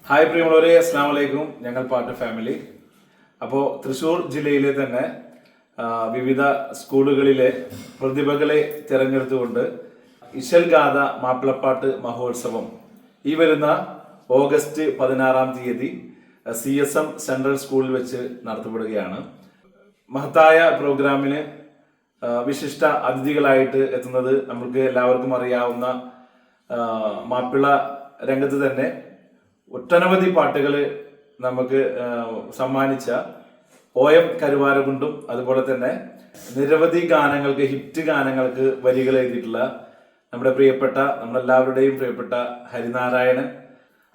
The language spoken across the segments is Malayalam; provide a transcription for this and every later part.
ഹായ് പ്രിയമുള്ളവരെ, അസ്സാം വലൈക്കും. ഞങ്ങൾ പാട്ട് ഫാമിലി. അപ്പോൾ തൃശ്ശൂർ ജില്ലയിലെ തന്നെ വിവിധ സ്കൂളുകളിലെ പ്രതിഭകളെ തിരഞ്ഞെടുത്തുകൊണ്ട് ഇശൽ ഗാഥ മാപ്പിളപ്പാട്ട് മഹോത്സവം ഈ വരുന്ന ഓഗസ്റ്റ് 16-ാം തീയതി CSM സെൻട്രൽ സ്കൂളിൽ വെച്ച് നടത്തപ്പെടുകയാണ്. മഹത്തായ പ്രോഗ്രാമിന് വിശിഷ്ട അതിഥികളായിട്ട് എത്തുന്നത് നമുക്ക് എല്ലാവർക്കും അറിയാവുന്ന മാപ്പിള രംഗത്ത് തന്നെ ഒട്ടനവധി പാട്ടുകൾ നമുക്ക് സമ്മാനിച്ച OM കരുവാരകുണ്ടും, അതുപോലെ തന്നെ നിരവധി ഗാനങ്ങൾക്ക്, ഹിറ്റ് ഗാനങ്ങൾക്ക് വരികൾ എഴുതിയിട്ടുള്ള നമ്മുടെ പ്രിയപ്പെട്ട, നമ്മളെല്ലാവരുടെയും പ്രിയപ്പെട്ട ഹരിനാരായണൻ,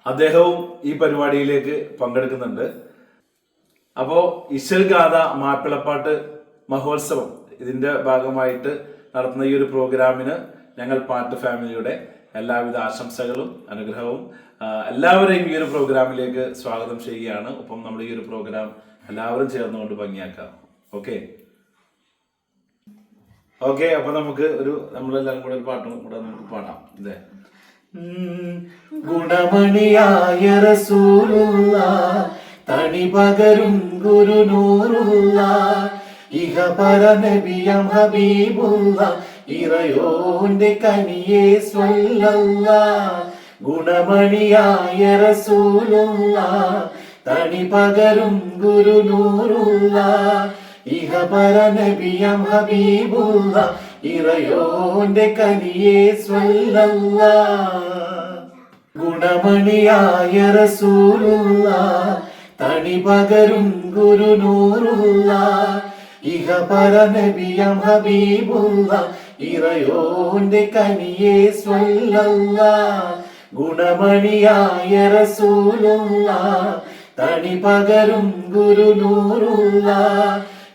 അദ്ദേഹവും ഈ പരിപാടിയിലേക്ക് പങ്കെടുക്കുന്നുണ്ട്. അപ്പോൾ ഇശൽ ഗാഥ മാപ്പിളപ്പാട്ട് മഹോത്സവം ഇതിന്റെ ഭാഗമായിട്ട് നടത്തുന്ന ഈ ഒരു പ്രോഗ്രാമിന് ഞങ്ങൾ പാട്ട് ഫാമിലിയുടെ എല്ലാവിധ ആശംസകളും അനുഗ്രഹവും എല്ലാവരെയും ഈ ഒരു പ്രോഗ്രാമിലേക്ക് സ്വാഗതം ചെയ്യുകയാണ്. ഒപ്പം നമ്മുടെ ഈ ഒരു പ്രോഗ്രാം എല്ലാവരും ചേർന്നുകൊണ്ട് ഭംഗിയാക്കാം. ഓക്കെ, അപ്പൊ നമുക്ക് നമ്മളെല്ലാവരും കൂടെ ഒരു പാട്ടും കൂടെ നമുക്ക് പാടാം. ഇതേ ഗുണമണിയായ റസൂലുള്ള തണി പകരും ഗുരുനൂറുള്ള ഇഹപര നബിയം ഹബീബുള്ള ഇറയോന്റെ കനിയേ സ്വല്ലല്ലാഹ്. ഗുണമണിയായ റസൂലുള്ള തണി പകരും ഗുരുനൂറുള്ള ഇഹപര നബിയം ഹബീബുള്ള ഇറയോന്റെ കനിയേ സ്വല്ലല്ലാഹ്. ഗുണമണിയായ റസൂലുള്ള തണി പകരും ഗുരുനൂറുള്ള ഇഹപര നബിയം ഹബീബുള്ള ഇറയോന്റെ കനിയേ സ്വല്ലല്ലാഹ്. ഗുണമണിയായ റസൂലുള്ള തണി പകരും ഗുരുനൂറുള്ള